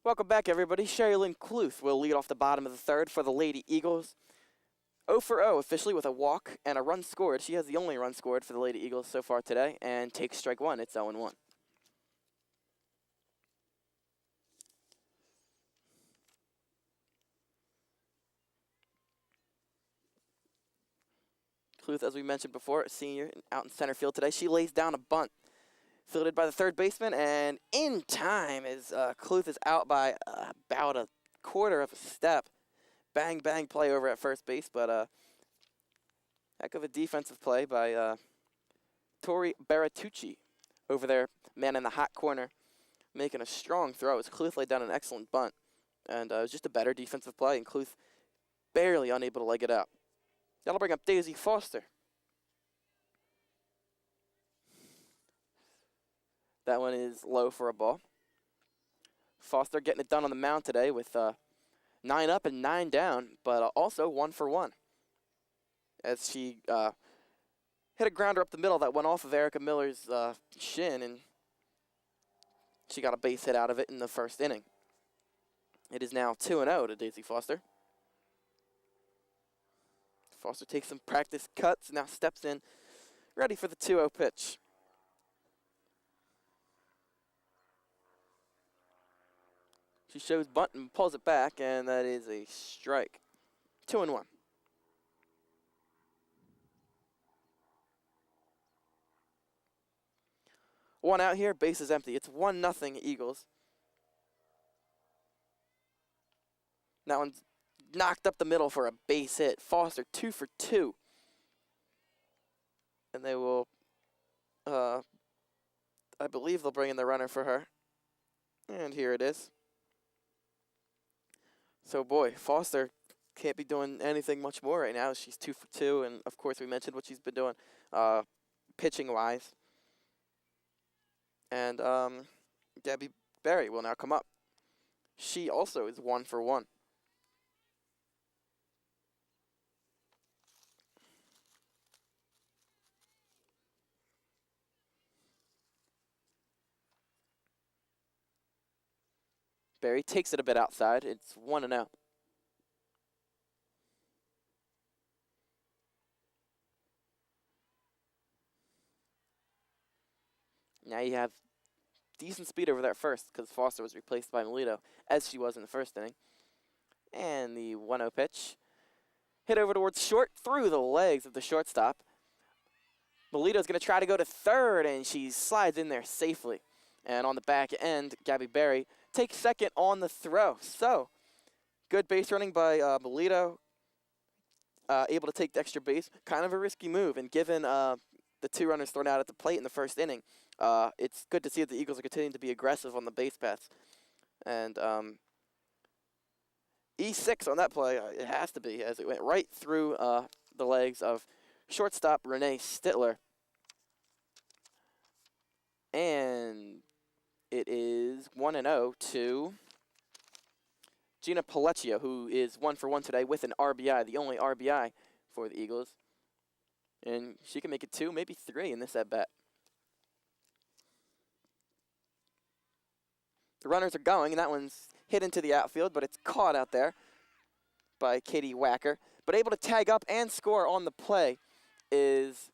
Welcome back, everybody. Sherilyn Cluth will lead off the bottom of the third for the Lady Eagles. 0 for 0 officially with a walk and a run scored. She has the only run scored for the Lady Eagles so far today and takes strike one. It's 0-1. Cluth, as we mentioned before, a senior out in center field today. She lays down a bunt, fielded by the third baseman, and in time as Cluth is out by about a quarter of a step. Bang, bang play over at first base, but heck of a defensive play by Tori Beratucci over there, man in the hot corner, making a strong throw as Cluth laid down an excellent bunt. And it was just a better defensive play, and Cluth barely unable to leg it out. That'll bring up Daisy Foster. That one is low for a ball. Foster getting it done on the mound today with 9 up and 9 down, but also 1 for 1. As she hit a grounder up the middle that went off of Erica Miller's shin, and she got a base hit out of it in the first inning. It is now 2-0 to Daisy Foster. Foster takes some practice cuts, now steps in, ready for the 2-0 pitch. She shows bunt and pulls it back, and that is a strike. 2-1. One out here, base is empty. It's 1-0 Eagles. That one's knocked up the middle for a base hit. Foster 2 for 2. And they will, I believe they'll bring in the runner for her. And here it is. So boy, Foster can't be doing anything much more right now. She's 2 for 2, and of course we mentioned what she's been doing pitching-wise. And Gabby Berry will now come up. She also is 1 for 1. Berry takes it a bit outside. It's 1-0. Now you have decent speed over there at first because Foster was replaced by Melito, as she was in the first inning. And the 1-0 pitch. Hit over towards short through the legs of the shortstop. Melito's going to try to go to third, and she slides in there safely. And on the back end, Gabby Berry takes second on the throw. So, good base running by Melito. Able to take the extra base. Kind of a risky move, and given the 2 runners thrown out at the plate in the first inning, it's good to see that the Eagles are continuing to be aggressive on the base paths. And E6 on that play, it has to be, as it went right through the legs of shortstop Renee Stittler. And it is 1-0 to Gina Pellecchio, who is 1 for 1 today with an RBI, the only RBI for the Eagles. And she can make it 2, maybe 3 in this at-bat. The runners are going, and that one's hit into the outfield, but it's caught out there by Katie Wacker. But able to tag up and score on the play is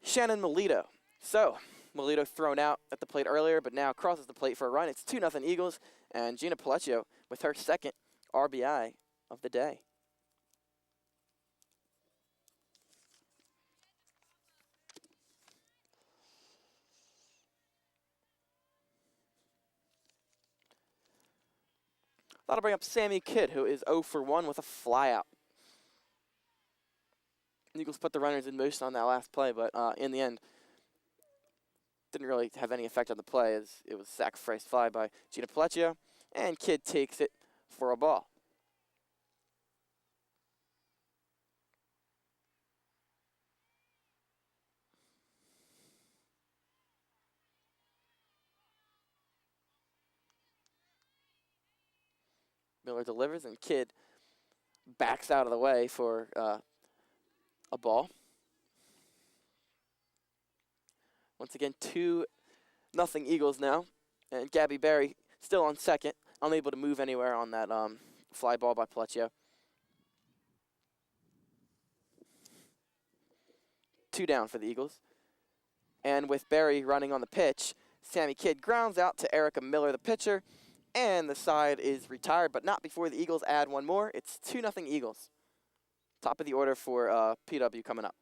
Shannon Melito. So, Melito thrown out at the plate earlier, but now crosses the plate for a run. It's 2-0 Eagles, and Gina Pellecchio with her second RBI of the day. That'll bring up Sammy Kidd, who is 0 for 1 with a flyout. Eagles put the runners in motion on that last play, but in the end, didn't really have any effect on the play as it was sacrifice fly by Gina Pellecchio, and Kidd takes it for a ball. Miller delivers, and Kidd backs out of the way for a ball. Once again, 2-0 Eagles now. And Gabby Berry still on second, unable to move anywhere on that fly ball by Pleccio. 2 down for the Eagles. And with Barry running on the pitch, Sammy Kidd grounds out to Erica Miller, the pitcher, and the side is retired, but not before the Eagles add one more. It's 2-0 Eagles. Top of the order for PW coming up.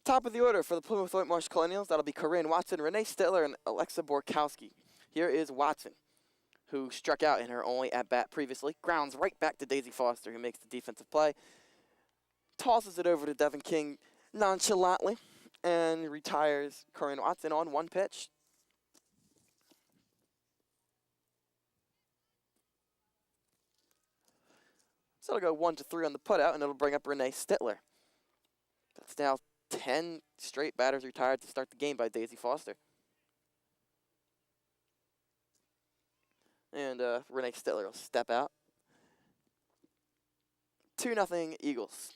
Top of the order for the Plymouth-Whitemarsh Colonials. That'll be Corinne Watson, Renee Stiller, and Alexa Borkowski. Here is Watson, who struck out in her only at-bat previously. Grounds right back to Daisy Foster, who makes the defensive play. Tosses it over to Devin King nonchalantly and retires Corinne Watson on 1 pitch. So it'll go 1-3 on the putout, and it'll bring up Renee Stiller. That's now 10 straight batters retired to start the game by Daisy Foster. And Renee Stiller will step out. 2-0 Eagles.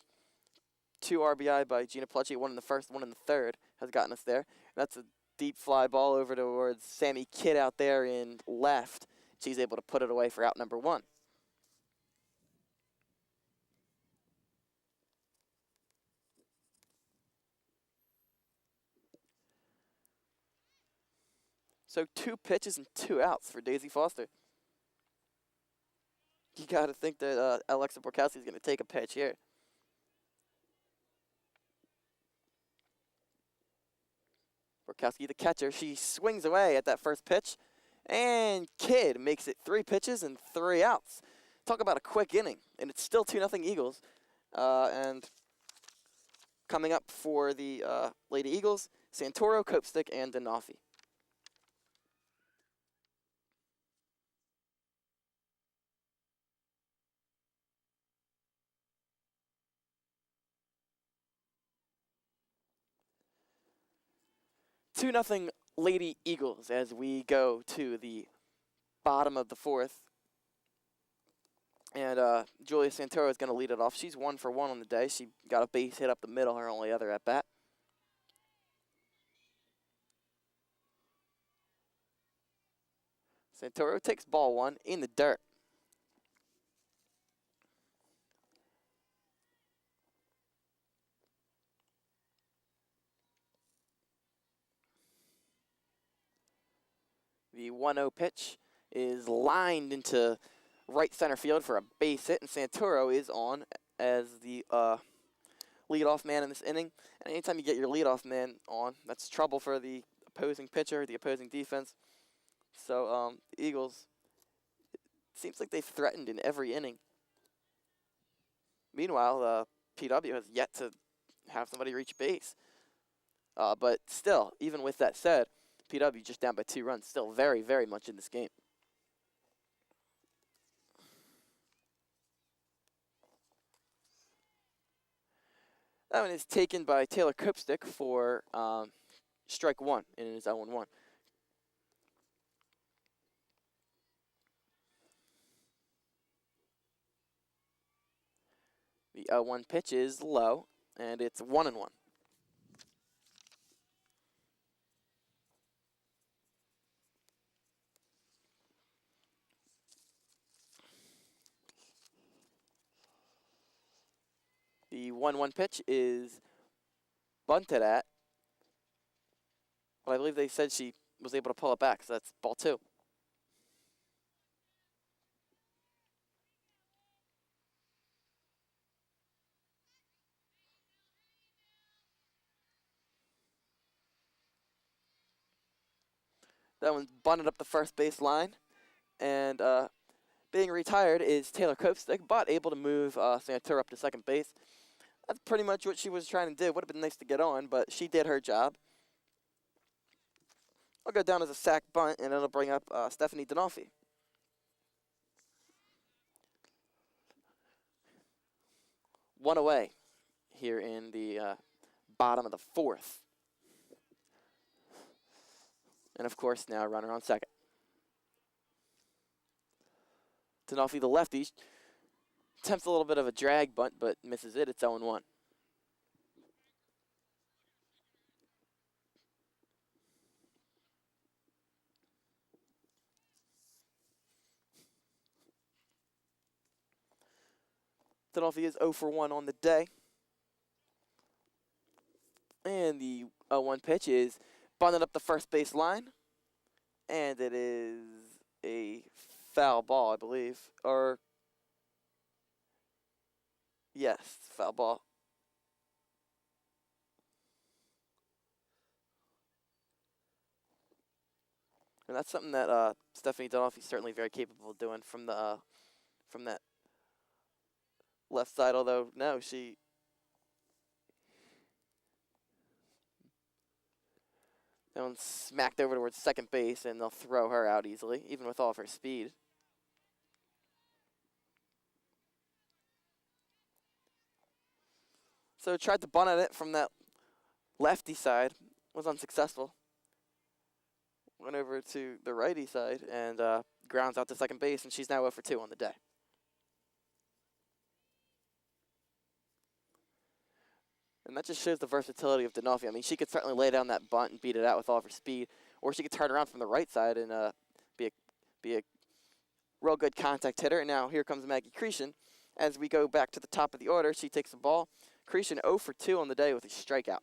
2 RBI by Gina Plecci, 1 in the first, 1 in the third, has gotten us there. That's a deep fly ball over towards Sammy Kidd out there in left. She's able to put it away for out number 1. So 2 pitches and 2 outs for Daisy Foster. You got to think that Alexa Borkowski is going to take a pitch here. Borkowski, the catcher, she swings away at that first pitch, and Kidd makes it 3 pitches and 3 outs. Talk about a quick inning, and it's still 2-0 Eagles. And coming up for the Lady Eagles, Santoro, Copestick, and Denofi. Two nothing Lady Eagles as we go to the bottom of the 4th. And Julia Santoro is going to lead it off. She's 1 for 1 on the day. She got a base hit up the middle, her only other at bat. Santoro takes ball 1 in the dirt. The 1-0 pitch is lined into right center field for a base hit, and Santoro is on as the leadoff man in this inning. And anytime you get your leadoff man on, that's trouble for the opposing pitcher, the opposing defense. So the Eagles, it seems like they've threatened in every inning. Meanwhile, PW has yet to have somebody reach base. But still, even with that said, PW just down by 2 runs, still very, very much in this game. That one is taken by Taylor Copestick for strike 1 in his 0-1. The 0-1 pitch is low, and it's 1-1. The 1-1 pitch is bunted at. Well, I believe they said she was able to pull it back, so that's ball 2. That one's bunted up the first base line, and being retired is Taylor Copestick, but able to move Santoro up to second base. That's pretty much what she was trying to do. Would have been nice to get on, but she did her job. I'll go down as a sac bunt, and it'll bring up Stephanie Denofi. One away here in the bottom of the 4th. And, of course, now runner on second. D'Onofrio, the lefty, attempts a little bit of a drag bunt, but misses it. It's 0-1. D'Onofrio is 0 for 1 on the day. And the 0-1 pitch is bunted up the first base line. And it is a foul ball, I believe. Or, yes, foul ball. And that's something that Stephanie D'Onofrio is certainly very capable of doing from that left side. Although, no, that one's smacked over towards second base, and they'll throw her out easily, even with all of her speed. So tried to bunt at it from that lefty side, was unsuccessful. Went over to the righty side and grounds out to second base, and she's now 0 for 2 on the day. And that just shows the versatility of D'Onofrio. I mean, she could certainly lay down that bunt and beat it out with all of her speed, or she could turn around from the right side and be a real good contact hitter. And now here comes Maggie Cretion. As we go back to the top of the order, she takes the ball. Cretion 0 for 2 on the day with a strikeout.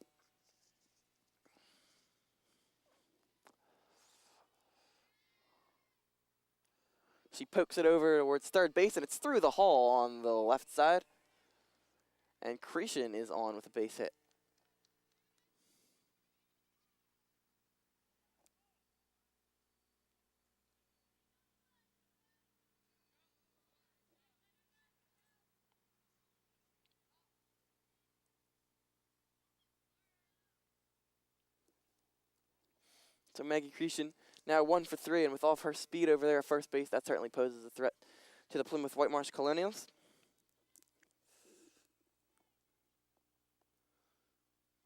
She pokes it over towards third base, and it's through the hole on the left side. And Cretion is on with a base hit. So Maggie Cretion now 1 for 3, and with all of her speed over there at first base, that certainly poses a threat to the Plymouth-Whitemarsh Colonials.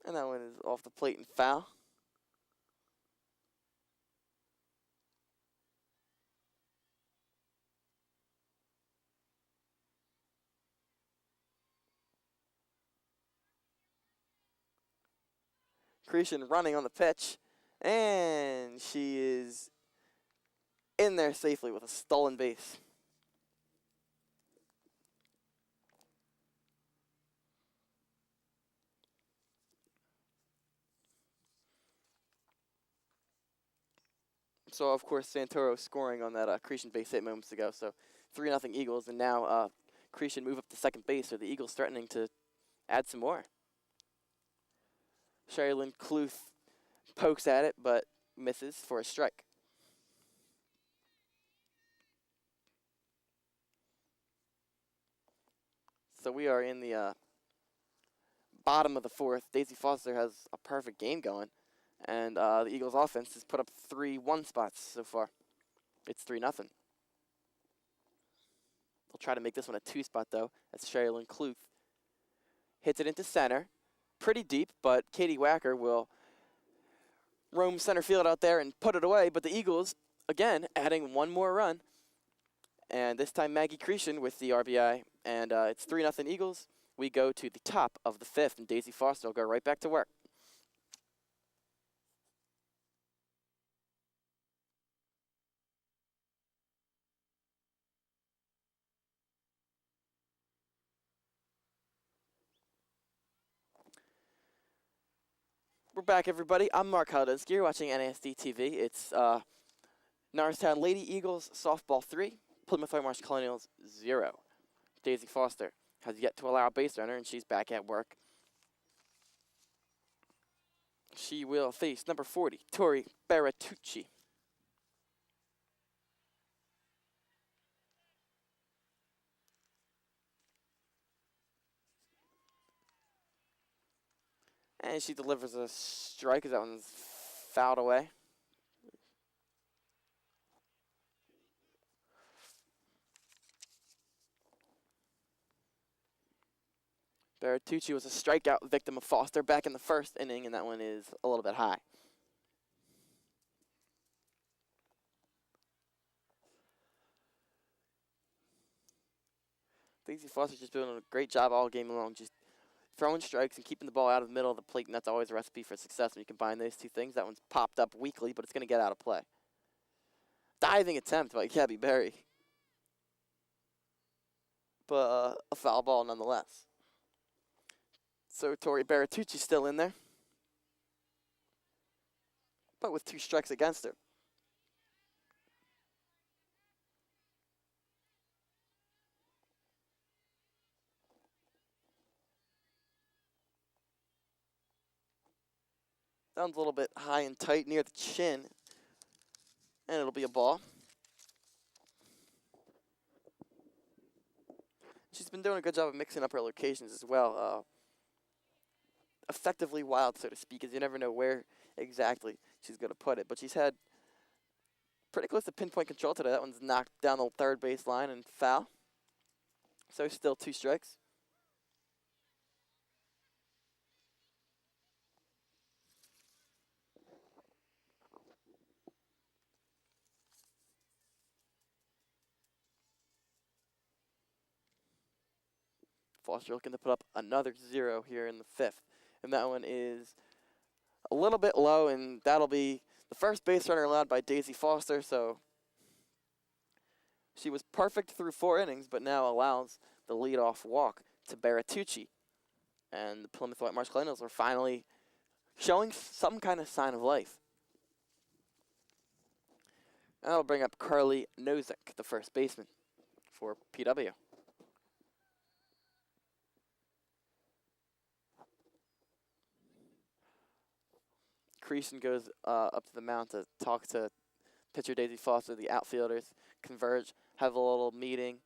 And that one is off the plate and foul. Cretion running on the pitch, and she is in there safely with a stolen base. So, of course, Santoro scoring on that Cretion base hit moments ago. So 3-0 Eagles, and now Cretion move up to second base, so the Eagles threatening to add some more. Sherilyn Cluth pokes at it, but misses for a strike. So we are in the bottom of the fourth. Daisy Foster has a perfect game going, and the Eagles' offense has put up 3 1 spots so far. It's 3-0. They'll try to make this one a 2 spot, though, as Sherilyn Cluth hits it into center. Pretty deep, but Katie Wacker will roam center field out there and put it away. But the Eagles, again, adding 1 more run. And this time Maggie Cretion with the RBI. And it's 3-0 Eagles. We go to the top of the 5th, and Daisy Foster will go right back to work. We're back, everybody. I'm Mark Haldensky. You're watching NASD TV. It's Norristown Lady Eagles softball 3, Plymouth-Whitemarsh Colonials 0. Daisy Foster has yet to allow a base runner, and she's back at work. She will face number 40, Tori Beratucci. And she delivers a strike as that one's fouled away. Beratucci was a strikeout victim of Foster back in the first inning, and that one is a little bit high. Daisy Foster's just doing a great job all game long, just throwing strikes and keeping the ball out of the middle of the plate, and that's always a recipe for success when you combine those two things. That one's popped up weakly, but it's going to get out of play. Diving attempt by Gabby Berry, but a foul ball nonetheless. So Tori Bertucci's still in there, but with 2 strikes against her. Sounds a little bit high and tight near the chin, and it'll be a ball. She's been doing a good job of mixing up her locations as well. Effectively wild, so to speak, as you never know where exactly she's going to put it. But she's had pretty close to pinpoint control today. That one's knocked down the third base line and foul. So still 2 strikes. Foster looking to put up another 0 here in the 5th. And that one is a little bit low, and that'll be the first base runner allowed by Daisy Foster. So she was perfect through 4 innings, but now allows the leadoff walk to Bertucci. And the Plymouth-Whitemarsh Colonials are finally showing some kind of sign of life. And that'll bring up Carly Nozick, the first baseman for PW. Creason goes up to the mound to talk to pitcher Daisy Foster. The outfielders converge, have a little meeting.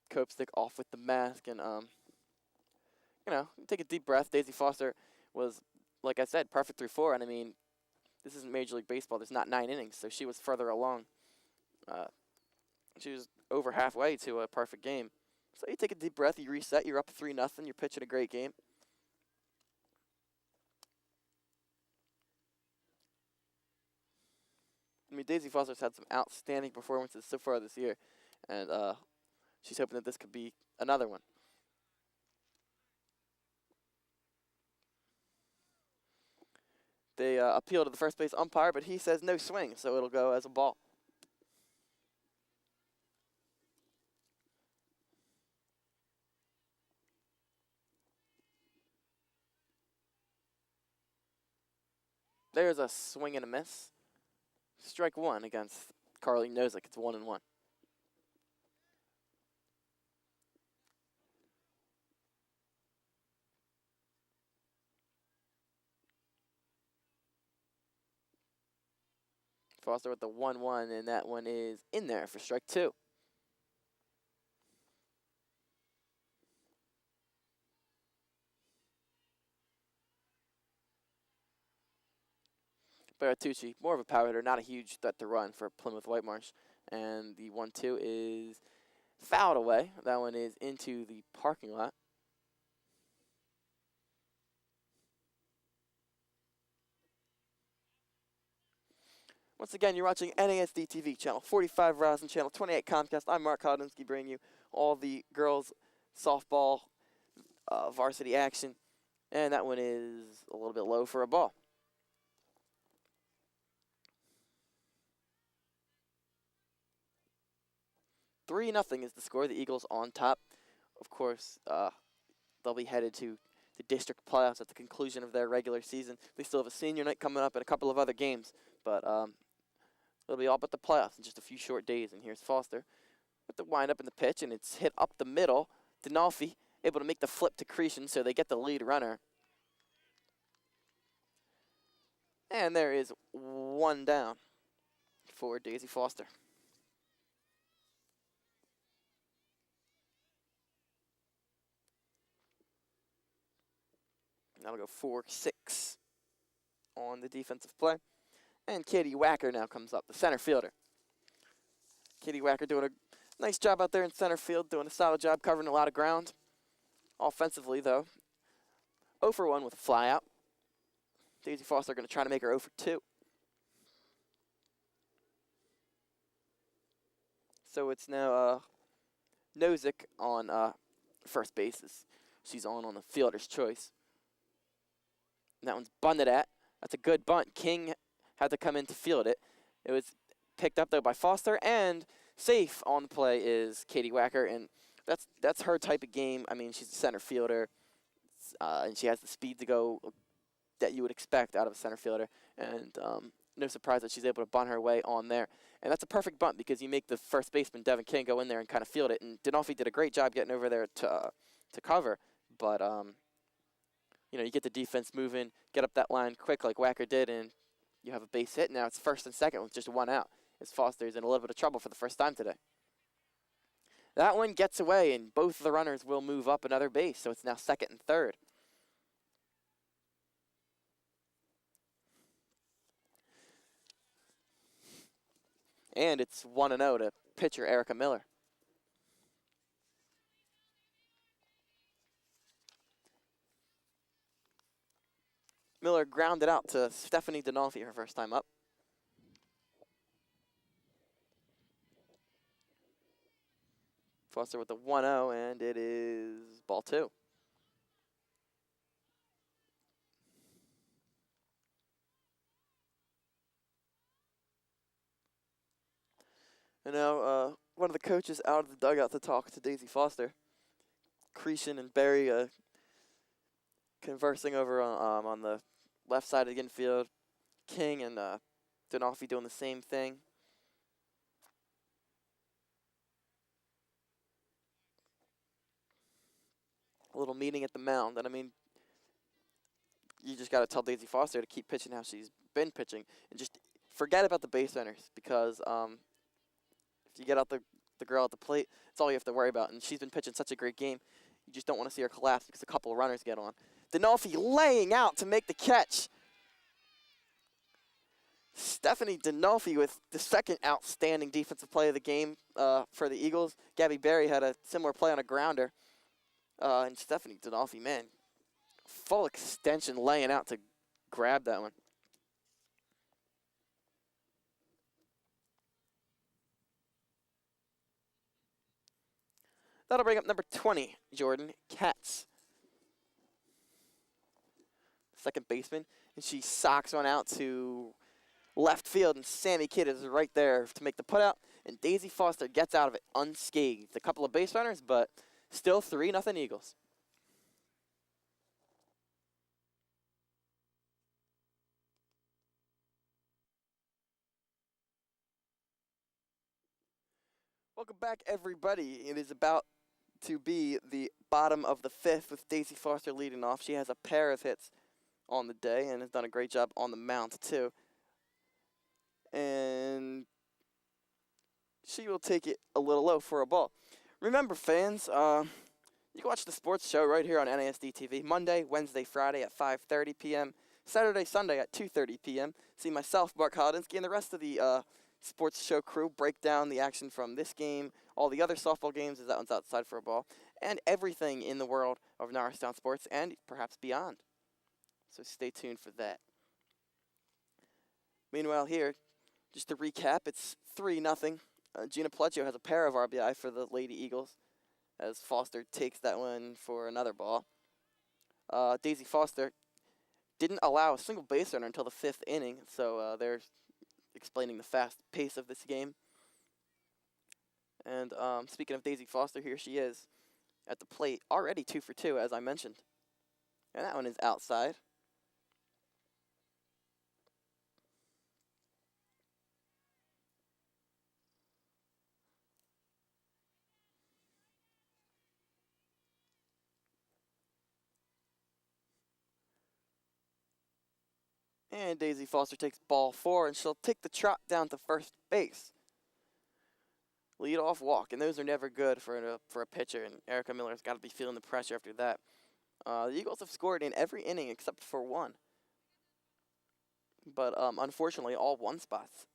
Cope-stick off with the mask, and take a deep breath. Daisy Foster was, like I said, perfect through 4, and I mean, this isn't Major League Baseball. There's not 9 innings, so she was further along. She was over halfway to a perfect game. So you take a deep breath, you reset, you're up 3-0, you're pitching a great game. I mean, Daisy Foster's had some outstanding performances so far this year, and she's hoping that this could be another one. They appeal to the first base umpire, but he says no swing, so it'll go as a ball. There's a swing and a miss. Strike 1 against Carly Nozick. It's 1-1. Foster with the 1-1, and that one is in there for strike 2. Bertucci, more of a power hitter, not a huge threat to run for Plymouth-Whitemarsh. And the 1-2 is fouled away. That one is into the parking lot. Once again, you're watching NASD TV, channel 45 Verizon, channel 28 Comcast. I'm Mark Hodinski, bringing you all the girls softball varsity action. And that one is a little bit low for a ball. 3-0 is the score. The Eagles on top. Of course, they'll be headed to the district playoffs at the conclusion of their regular season. They still have a senior night coming up and a couple of other games, but it'll be all but the playoffs in just a few short days. And here's Foster with the windup in the pitch, and it's hit up the middle. Dinolfi able to make the flip to Creason, so they get the lead runner. And there is 1 down for Daisy Foster. That'll go 4-6 on the defensive play. And Katie Wacker now comes up, the center fielder. Katie Wacker doing a nice job out there in center field, doing a solid job covering a lot of ground. Offensively, though, 0 for 1 with a fly out. Daisy Foster going to try to make her 0 for 2. So it's now Nozick on first base. She's on the fielder's choice. And that one's bunted at. That's a good bunt. King had to come in to field it. It was picked up, though, by Foster, and safe on the play is Katie Wacker, and that's her type of game. I mean, she's a center fielder, and she has the speed to go that you would expect out of a center fielder, and no surprise that she's able to bunt her way on there. And that's a perfect bunt because you make the first baseman, Devin King, go in there and kind of field it, and Dinolfi did a great job getting over there to cover, but you know, you get the defense moving, get up that line quick like Wacker did, and you have a base hit. Now it's first and second with just one out, as Foster's in a little bit of trouble for the first time today. That one gets away, and both of the runners will move up another base, so it's now second and third. And it's 1-0 to pitcher Erica Miller. Miller grounded out to Stephanie Dinolfi her first time up. Foster with the 1-0, and it is ball 2. And now one of the coaches out of the dugout to talk to Daisy Foster. Cretion and Barry conversing over on the left side of the infield. King and Dinolfi doing the same thing. A little meeting at the mound, and I mean, you just got to tell Daisy Foster to keep pitching how she's been pitching, and just forget about the base runners, because if you get out the girl at the plate, it's all you have to worry about, and she's been pitching such a great game. You just don't want to see her collapse because a couple of runners get on. Dinolfi laying out to make the catch. Stephanie Dinolfi with the second outstanding defensive play of the game for the Eagles. Gabby Berry had a similar play on a grounder. And Stephanie Dinolfi, man, full extension laying out to grab that one. That'll bring up number 20, Jordan Katz. Second baseman. And she socks one out to left field, and Sammy Kidd is right there to make the putout. And Daisy Foster gets out of it unscathed. A couple of base runners, but still 3-0 Eagles. Welcome back, everybody. It is about to be the bottom of the fifth with Daisy Foster leading off. She has a pair of hits on the day and has done a great job on the mound, too. And she will take it a little low for a ball. Remember, fans, you can watch the sports show right here on NASD TV Monday, Wednesday, Friday at 5:30 p.m., Saturday, Sunday at 2:30 p.m. See myself, Mark Holodinsky, and the rest of the sports show crew break down the action from this game, all the other softball games, as that one's outside for a ball, and everything in the world of Norristown sports and perhaps beyond. So stay tuned for that. Meanwhile, here, just to recap, it's 3-0. Gina Pleccio has a pair of RBI for the Lady Eagles, as Foster takes that one for another ball. Daisy Foster didn't allow a single base runner until the 5th inning, so they're explaining the fast pace of this game. And speaking of Daisy Foster, here she is at the plate, already 2 for 2, as I mentioned. And that one is outside. And Daisy Foster takes ball 4, and she'll take the trot down to first base. Lead-off walk, and those are never good for a pitcher, and Erica Miller's got to be feeling the pressure after that. The Eagles have scored in every inning except for one. But unfortunately, all one spots.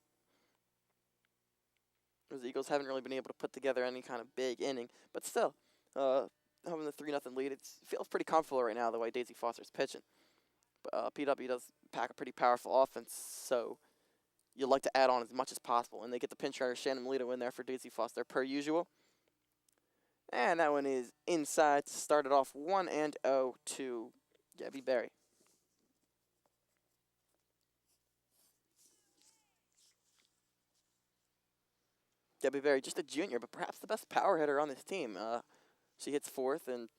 The Eagles haven't really been able to put together any kind of big inning, but still, having the 3-0 lead, it feels pretty comfortable right now the way Daisy Foster's pitching. But PW does pack a pretty powerful offense, so you'd like to add on as much as possible. And they get the pinch runner Shannon Melito in there for Daisy Foster per usual. And that one is inside to start it off 1-0 to Gabby Berry. Gabby Berry, just a junior, but perhaps the best power hitter on this team. She hits fourth, and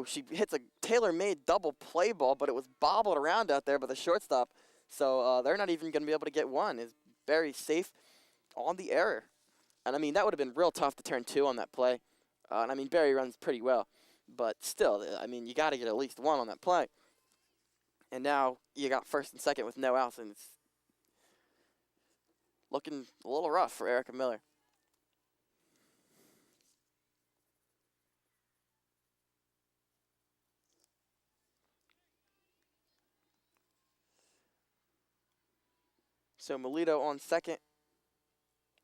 she hits a tailor-made double play ball, but it was bobbled around out there by the shortstop. So they're not even going to be able to get one. Is Berry safe on the error? And I mean, that would have been real tough to turn two on that play. And I mean, Berry runs pretty well, but still, I mean, you got to get at least one on that play. And now you got first and second with no outs, and it's looking a little rough for Erica Miller. So Melito on second,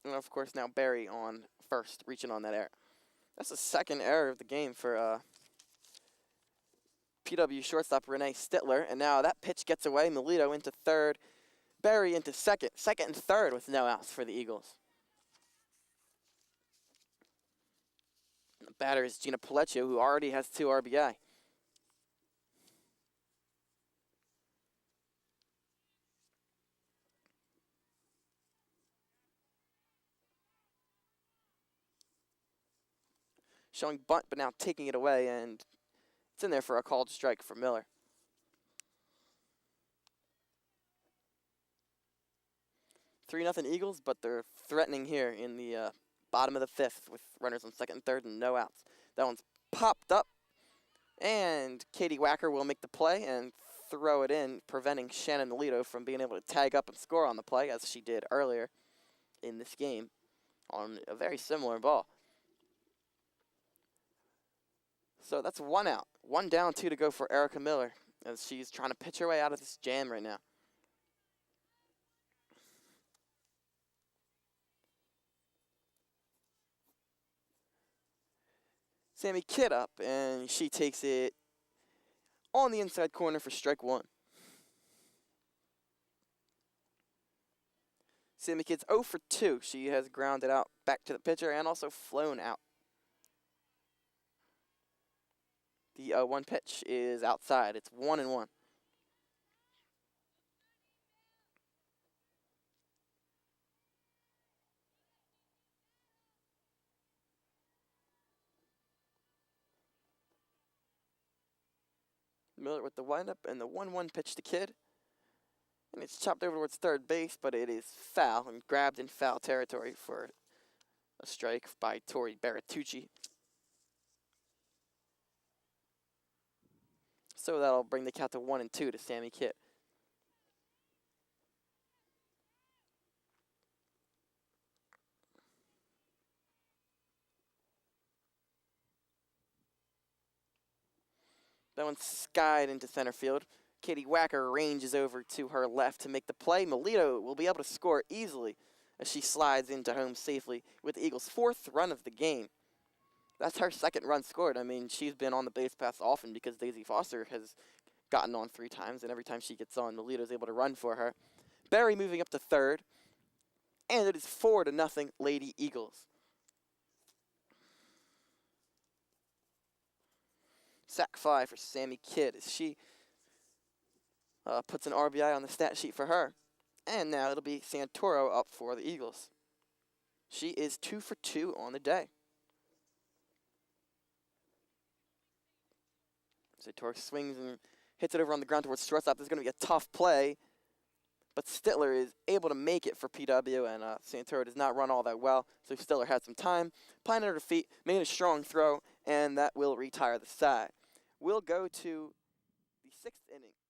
and of course now Berry on first, reaching on that error. That's the second error of the game for PW shortstop Renee Stittler, and now that pitch gets away. Melito into third, Berry into second and third with no outs for the Eagles. The batter is Gina Palecchio, who already has 2 RBI. Showing bunt, but now taking it away, and it's in there for a called strike for Miller. Three 0 Eagles, but they're threatening here in the bottom of the fifth with runners on second and third and no outs. That one's popped up, and Katie Wacker will make the play and throw it in, preventing Shannon Melito from being able to tag up and score on the play, as she did earlier in this game on a very similar ball. So that's 1 out. 1 down, 2 to go for Erica Miller, as she's trying to pitch her way out of this jam right now. Sammy Kidd up, and she takes it on the inside corner for strike 1. Sammy Kidd's 0 for 2. She has grounded out back to the pitcher and also flown out. The 1 pitch is outside. It's 1-1. Miller with the windup and the 1-1 pitch to Kidd. And it's chopped over towards third base, but it is foul and grabbed in foul territory for a strike by Tori Bertucci. So that'll bring the count to 1-2 to Sammy Kidd. That one skied into center field. Katie Wacker ranges over to her left to make the play. Melito will be able to score easily as she slides into home safely with the Eagles' 4th run of the game. That's her 2nd run scored. I mean, she's been on the base paths often because Daisy Foster has gotten on 3 times, and every time she gets on, Melito's able to run for her. Berry moving up to third, and it is 4-0 Lady Eagles. Sac fly for Sammy Kidd as she puts an RBI on the stat sheet for her. And now it'll be Santoro up for the Eagles. She is 2 for 2 on the day. Santoro swings and hits it over on the ground towards shortstop. This is going to be a tough play, but Stittler is able to make it for PW, and Santoro does not run all that well, so Stittler had some time, planted her feet, made a strong throw, and that will retire the side. We'll go to the 6th inning.